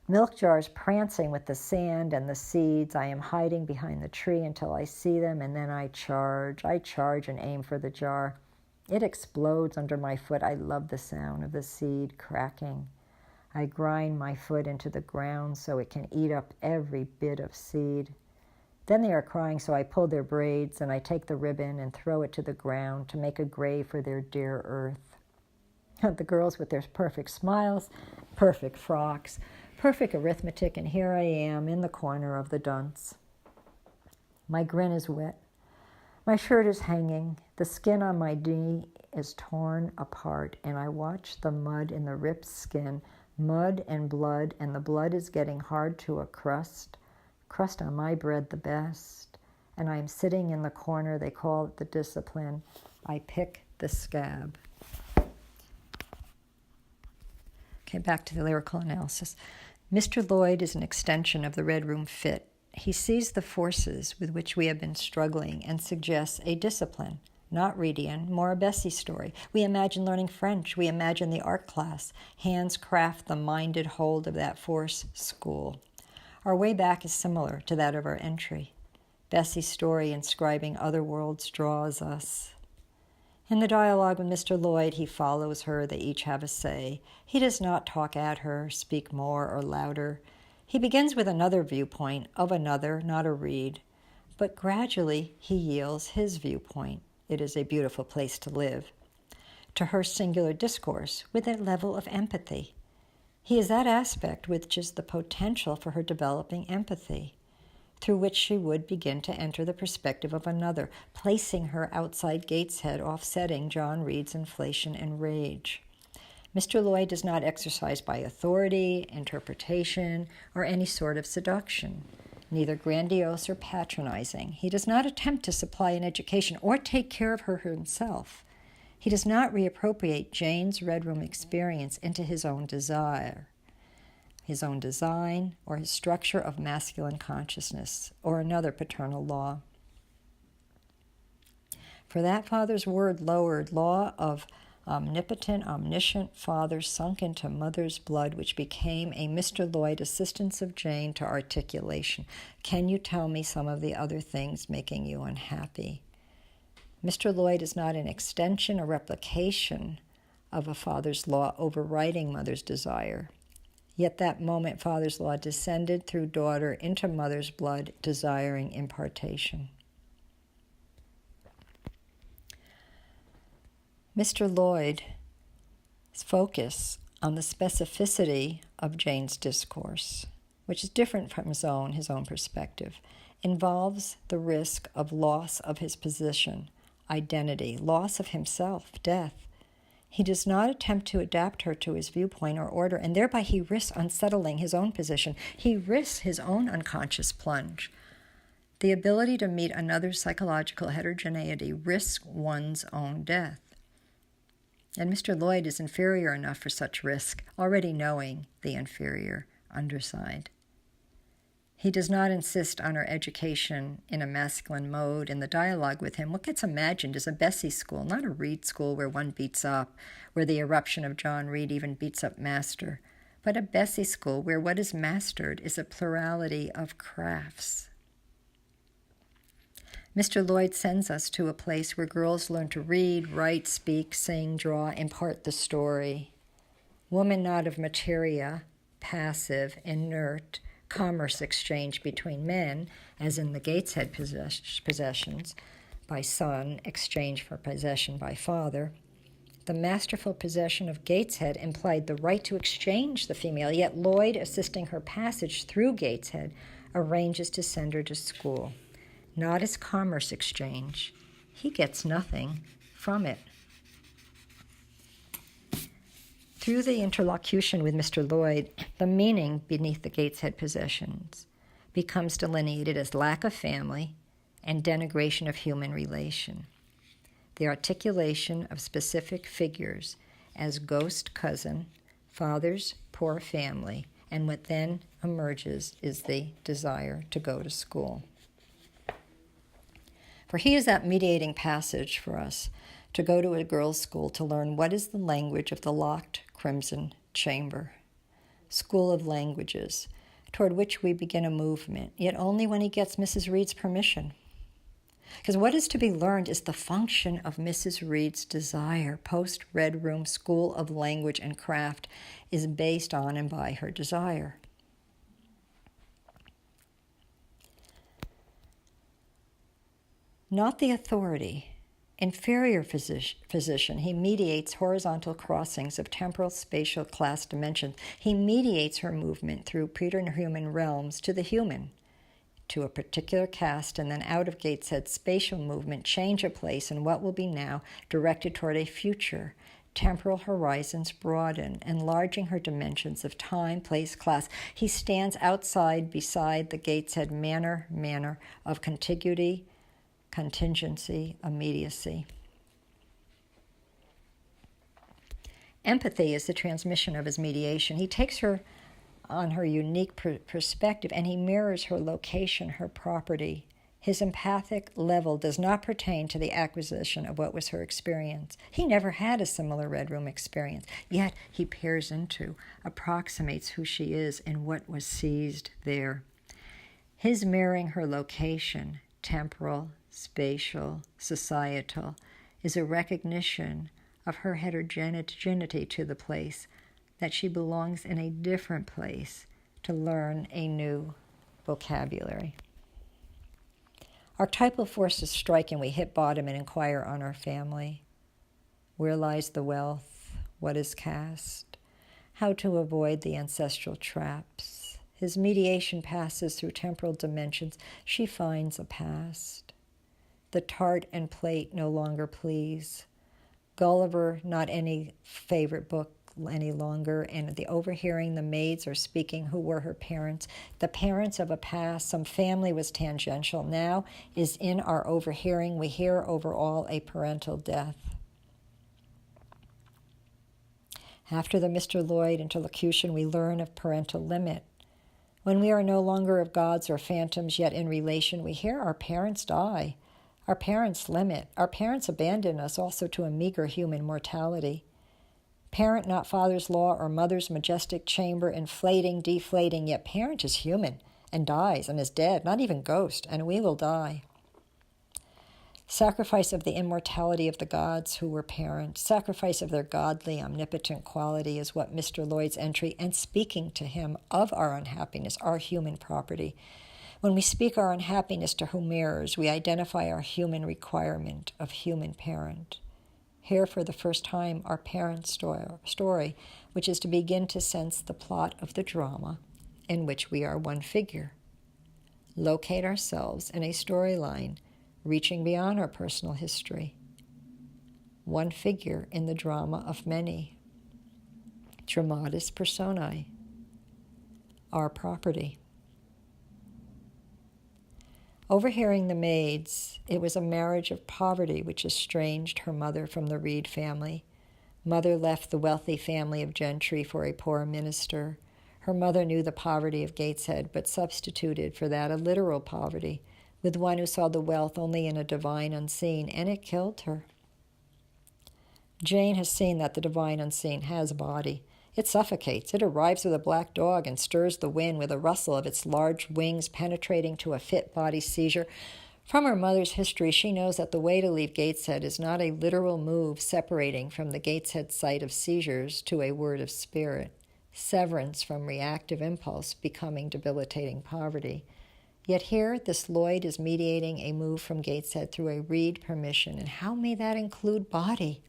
Milk jars prancing with the sand and the seeds. I am hiding behind the tree until I see them, and then I charge and aim for the jar. It explodes under my foot. I love the sound of the seed cracking. I grind my foot into the ground so it can eat up every bit of seed. Then they are crying, so I pull their braids, and I take the ribbon and throw it to the ground to make a grave for their dear earth. The girls with their perfect smiles, perfect frocks, perfect arithmetic, and here I am in the corner of the dunce. My grin is wet. My shirt is hanging. The skin on my knee is torn apart, and I watch the mud in the ripped skin, mud and the blood is getting hard to a crust on my bread the best, and I am sitting in the corner, they call it the discipline. I pick the scab. Okay, back to the lyrical analysis. Mr. Lloyd is an extension of the Red Room Fit. He sees the forces with which we have been struggling and suggests a discipline. Not Reedian, more a Bessie story. We imagine learning French. We imagine the art class. Hands craft the minded hold of that force, school. Our way back is similar to that of our entry. Bessie's story inscribing other worlds draws us. In the dialogue with Mr. Lloyd, he follows her. They each have a say. He does not talk at her, speak more or louder. He begins with another viewpoint, of another, not a Reed. But gradually he yields his viewpoint. It is a beautiful place to live. To her singular discourse with a level of empathy. He is that aspect which is the potential for her developing empathy, through which she would begin to enter the perspective of another, placing her outside Gateshead, offsetting John Reed's inflation and rage. Mr. Lloyd does not exercise by authority, interpretation, or any sort of seduction, neither grandiose or patronizing. He does not attempt to supply an education or take care of her himself. He does not reappropriate Jane's Red Room experience into his own desire, his own design, or his structure of masculine consciousness, or another paternal law. For that father's word lowered, law of omnipotent, omniscient father sunk into mother's blood, which became a Mr. Lloyd assistance of Jane to articulation. Can you tell me some of the other things making you unhappy? Mr. Lloyd is not an extension or replication of a father's law overriding mother's desire. Yet that moment father's law descended through daughter into mother's blood, desiring impartation. Mr. Lloyd's focus on the specificity of Jane's discourse, which is different from his own perspective, involves the risk of loss of his position, identity, loss of himself, death. He does not attempt to adapt her to his viewpoint or order, and thereby he risks unsettling his own position. He risks his own unconscious plunge. The ability to meet another's psychological heterogeneity risks one's own death. And Mr. Lloyd is inferior enough for such risk, already knowing the inferior underside. He does not insist on her education in a masculine mode. In the dialogue with him, what gets imagined is a Bessie school, not a Reed school where one beats up, where the eruption of John Reed even beats up master, but a Bessie school where what is mastered is a plurality of crafts. Mr. Lloyd sends us to a place where girls learn to read, write, speak, sing, draw, impart the story. Woman not of materia, passive, inert, commerce exchange between men, as in the Gateshead possessions, by son, exchange for possession by father. The masterful possession of Gateshead implied the right to exchange the female, yet Lloyd, assisting her passage through Gateshead, arranges to send her to school. Not as commerce exchange. He gets nothing from it. Through the interlocution with Mr. Lloyd, the meaning beneath the Gateshead possessions becomes delineated as lack of family and denigration of human relation. The articulation of specific figures as ghost cousin, father's poor family, and what then emerges is the desire to go to school. For he is that mediating passage for us to go to a girls' school to learn what is the language of the locked crimson chamber, school of languages, toward which we begin a movement, yet only when he gets Mrs. Reed's permission. Because what is to be learned is the function of Mrs. Reed's desire. Post-Red Room School of Language and Craft is based on and by her desire. Not the authority, inferior physician, he mediates horizontal crossings of temporal, spatial, class dimensions. He mediates her movement through preterhuman realms to the human, to a particular caste, and then out of Gateshead's spatial movement, change of place in what will be now directed toward a future. Temporal horizons broaden, enlarging her dimensions of time, place, class. He stands outside, beside the Gateshead manner of contiguity, contingency, immediacy. Empathy is the transmission of his mediation. He takes her on her unique perspective, and he mirrors her location, her property. His empathic level does not pertain to the acquisition of what was her experience. He never had a similar Red Room experience, yet he peers into, approximates who she is and what was seized there. His mirroring her location, temporal, spatial, societal, is a recognition of her heterogeneity to the place, that she belongs in a different place to learn a new vocabulary. Archetypal forces strike and we hit bottom and inquire on our family. Where lies the wealth? What is caste? How to avoid the ancestral traps. His mediation passes through temporal dimensions. She finds a past. The tart and plate no longer please. Gulliver, not any favorite book any longer, and the overhearing the maids are speaking who were her parents. The parents of a past, some family was tangential. Now is in our overhearing. We hear over all a parental death. After the Mr. Lloyd interlocution, we learn of parental limit. When we are no longer of gods or phantoms, yet in relation, we hear our parents die. Our parents limit. Our parents abandon us also to a meager human mortality. Parent, not father's law or mother's majestic chamber, inflating, deflating, yet parent is human and dies and is dead, not even ghost, and we will die. Sacrifice of the immortality of the gods who were parent, sacrifice of their godly, omnipotent quality is what Mr. Lloyd's entry, and speaking to him of our unhappiness, our human property. When we speak our unhappiness to who mirrors, we identify our human requirement of human parent. Here, for the first time, our parent story, which is to begin to sense the plot of the drama in which we are one figure. Locate ourselves in a storyline reaching beyond our personal history. One figure in the drama of many. Dramatis personae. Our property. Overhearing the maids, it was a marriage of poverty which estranged her mother from the Reed family. Mother left the wealthy family of gentry for a poor minister. Her mother knew the poverty of Gateshead, but substituted for that a literal poverty, with one who saw the wealth only in a divine unseen, and it killed her. Jane has seen that the divine unseen has body. It suffocates. It arrives with a black dog and stirs the wind with a rustle of its large wings, penetrating to a fit body seizure. From her mother's history, she knows that the way to leave Gateshead is not a literal move separating from the Gateshead site of seizures to a word of spirit, severance from reactive impulse becoming debilitating poverty. Yet here, this Lloyd is mediating a move from Gateshead through a Reed permission, and how may that include body?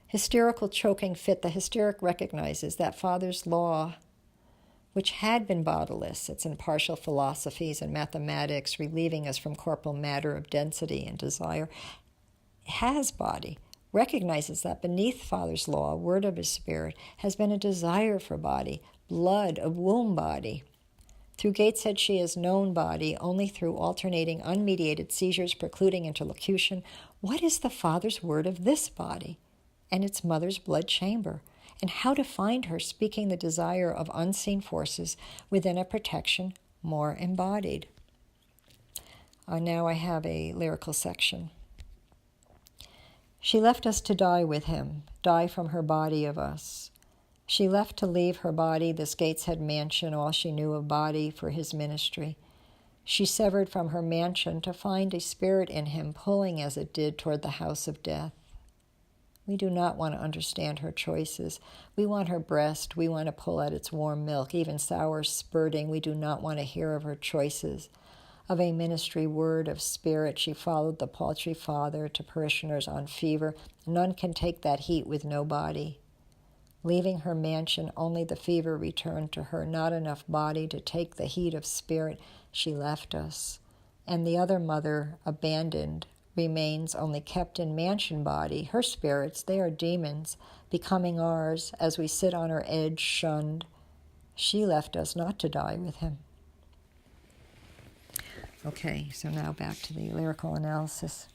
Hysterical choking fit. The hysteric recognizes that father's law, which had been bodiless, its impartial philosophies and mathematics, relieving us from corporal matter of density and desire, has body, recognizes that beneath father's law, word of his spirit, has been a desire for body, blood of womb body. Through Gateshead she is known body only through alternating unmediated seizures precluding interlocution. What is the Father's word of this body and its mother's blood chamber? And how to find her speaking the desire of unseen forces within a protection more embodied. Now I have a lyrical section. She left us to die with him, die from her body of us. She left to leave her body, this Gateshead mansion, all she knew of body for his ministry. She severed from her mansion to find a spirit in him, pulling as it did toward the house of death. We do not want to understand her choices. We want her breast. We want to pull at its warm milk, even sour spurting. We do not want to hear of her choices. Of a ministry word of spirit, she followed the paltry father to parishioners on fever. None can take that heat with no body. Leaving her mansion, only the fever returned to her, not enough body to take the heat of spirit. She left us. And the other mother, abandoned, remains only kept in mansion body. Her spirits, they are demons, becoming ours as we sit on her edge, shunned. She left us not to die with him. Okay, so now back to the lyrical analysis.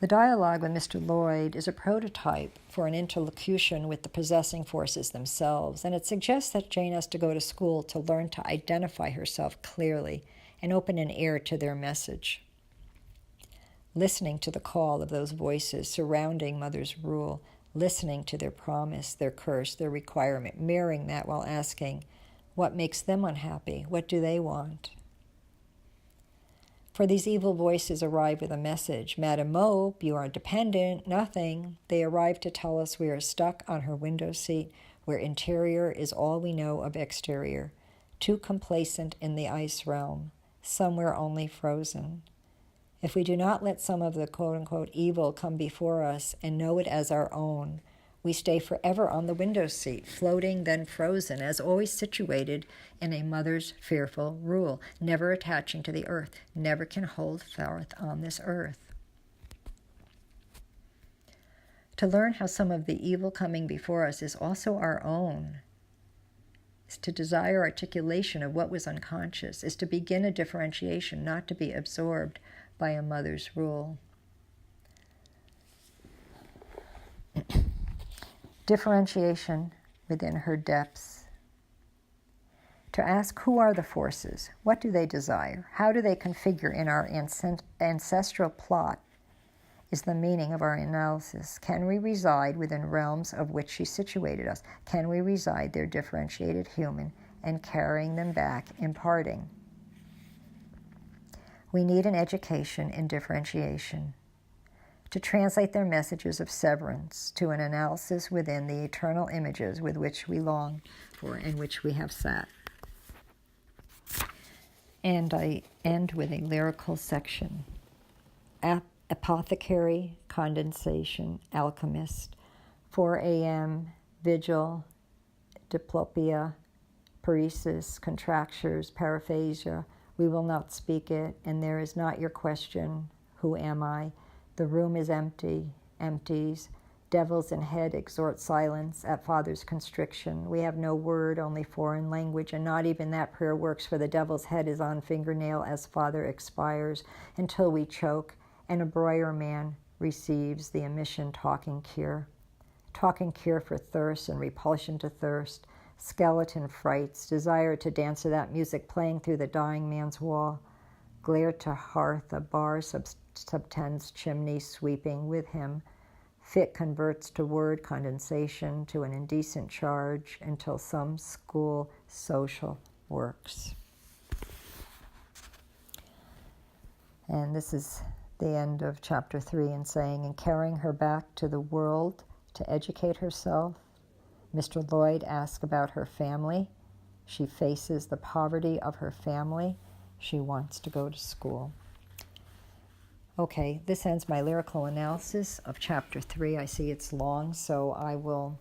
The dialogue with Mr. Lloyd is a prototype for an interlocution with the possessing forces themselves, and it suggests that Jane has to go to school to learn to identify herself clearly and open an ear to their message. Listening to the call of those voices surrounding Mother's rule, listening to their promise, their curse, their requirement, mirroring that while asking, what makes them unhappy? What do they want? For these evil voices arrive with a message. Madam Mope, you are dependent, nothing. They arrive to tell us we are stuck on her window seat, where interior is all we know of exterior, too complacent in the ice realm, somewhere only frozen. If we do not let some of the quote-unquote evil come before us and know it as our own, we stay forever on the window seat, floating, then frozen, as always situated in a mother's fearful rule, never attaching to the earth, never can hold forth on this earth. To learn how some of the evil coming before us is also our own, is to desire articulation of what was unconscious, is to begin a differentiation, not to be absorbed by a mother's rule. Differentiation within her depths. To ask, who are the forces? What do they desire? How do they configure in our ancestral plot is the meaning of our analysis. Can we reside within realms of which she situated us? Can we reside there differentiated human and carrying them back, imparting? We need an education in differentiation to translate their messages of severance to an analysis within the eternal images with which we long for and which we have sat. And I end with a lyrical section. Apothecary, condensation, alchemist, 4 a.m., vigil, diplopia, paresis, contractures, paraphasia, we will not speak it, and there is not your question, who am I? The room is empty, empties. Devils in head exhort silence at Father's constriction. We have no word, only foreign language, and not even that prayer works, for the devil's head is on fingernail as Father expires, until we choke, and a broiler man receives the emission talking cure. Talking cure for thirst and repulsion to thirst, skeleton frights, desire to dance to that music playing through the dying man's wall, glare to hearth, a bar subtends chimney sweeping with him. Fit converts to word condensation to an indecent charge until some school social works. And this is the end of chapter 3 in saying, in carrying her back to the world to educate herself, Mr. Lloyd asks about her family. She faces the poverty of her family. She wants to go to school. Okay, this ends my lyrical analysis of chapter 3. I see it's long, so I will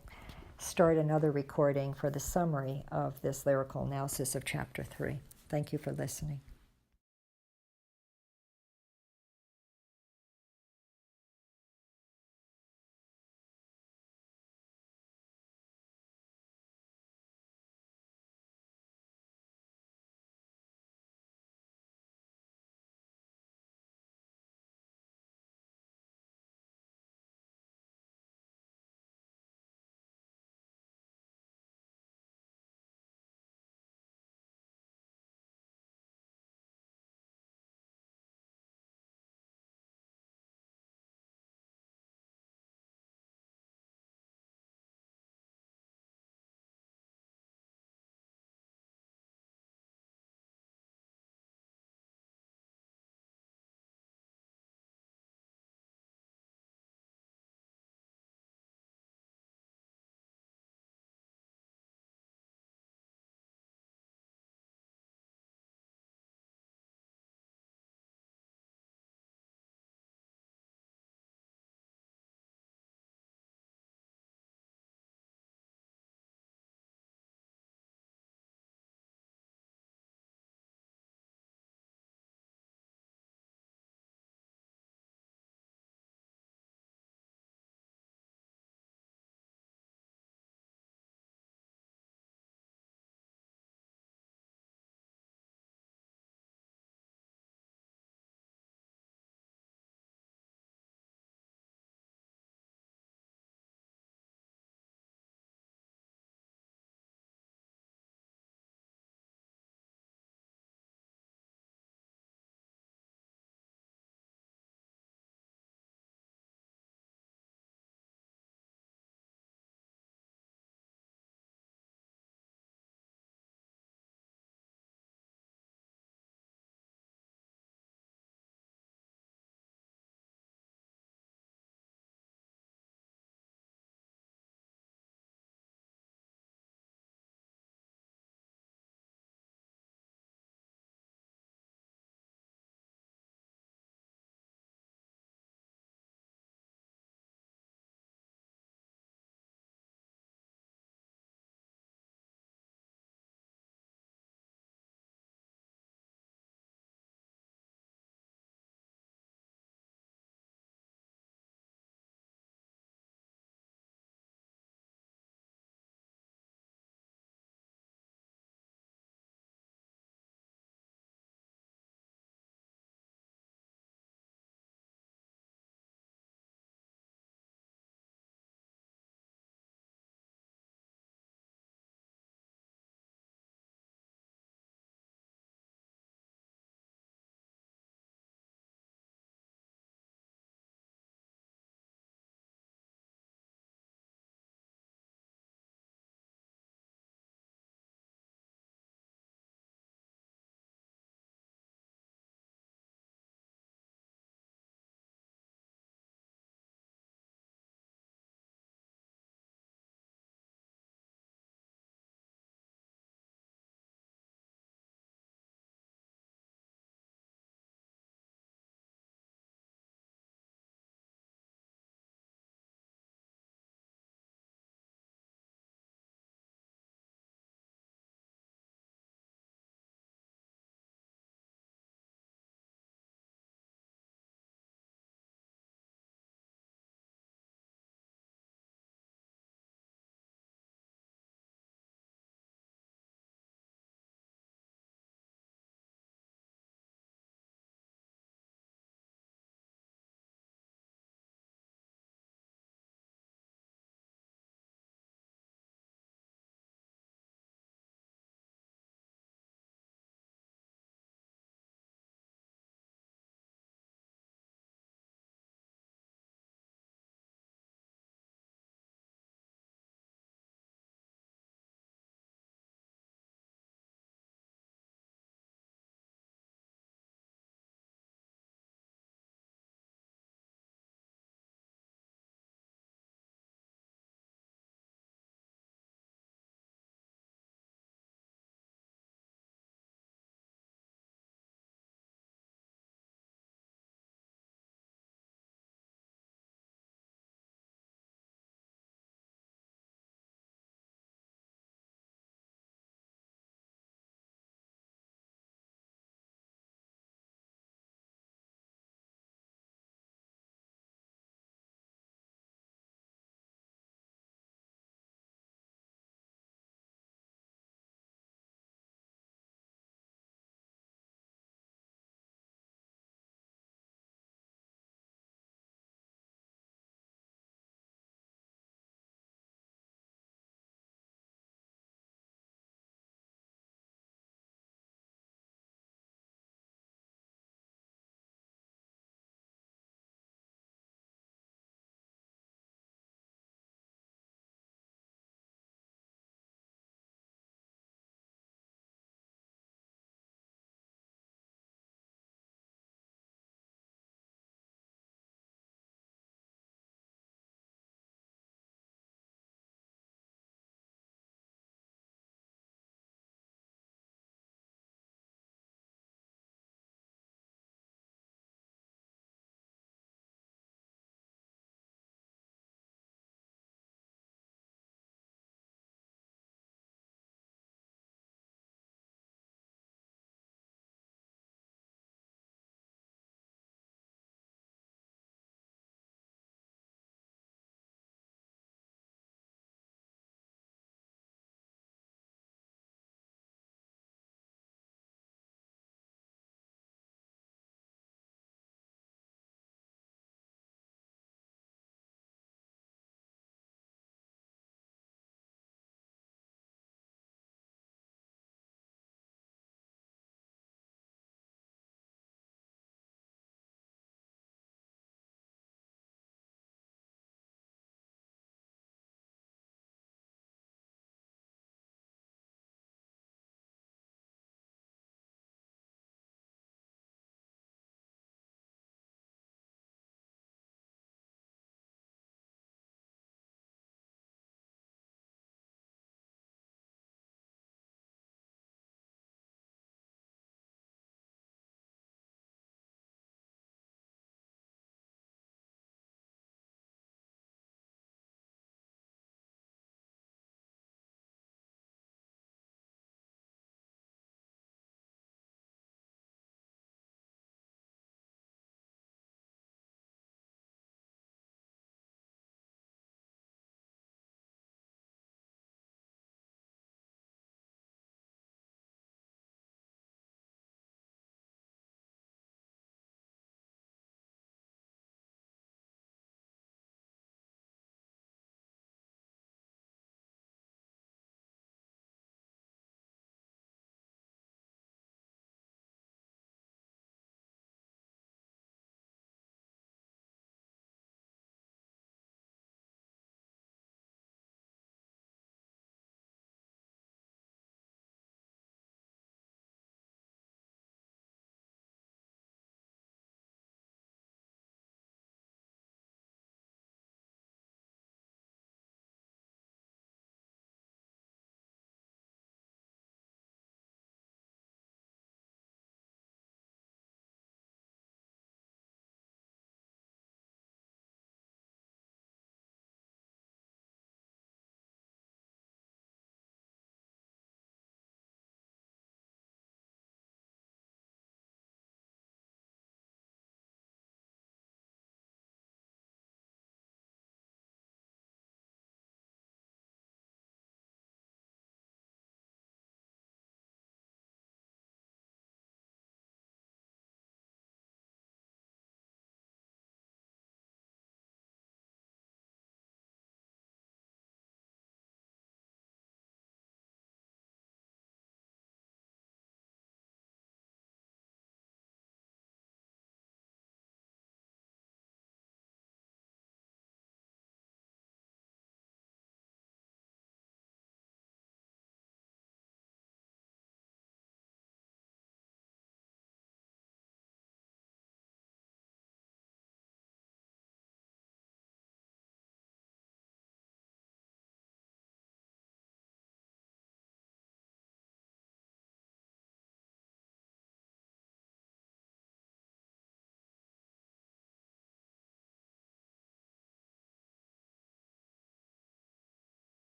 start another recording for the summary of this lyrical analysis of chapter 3. Thank you for listening.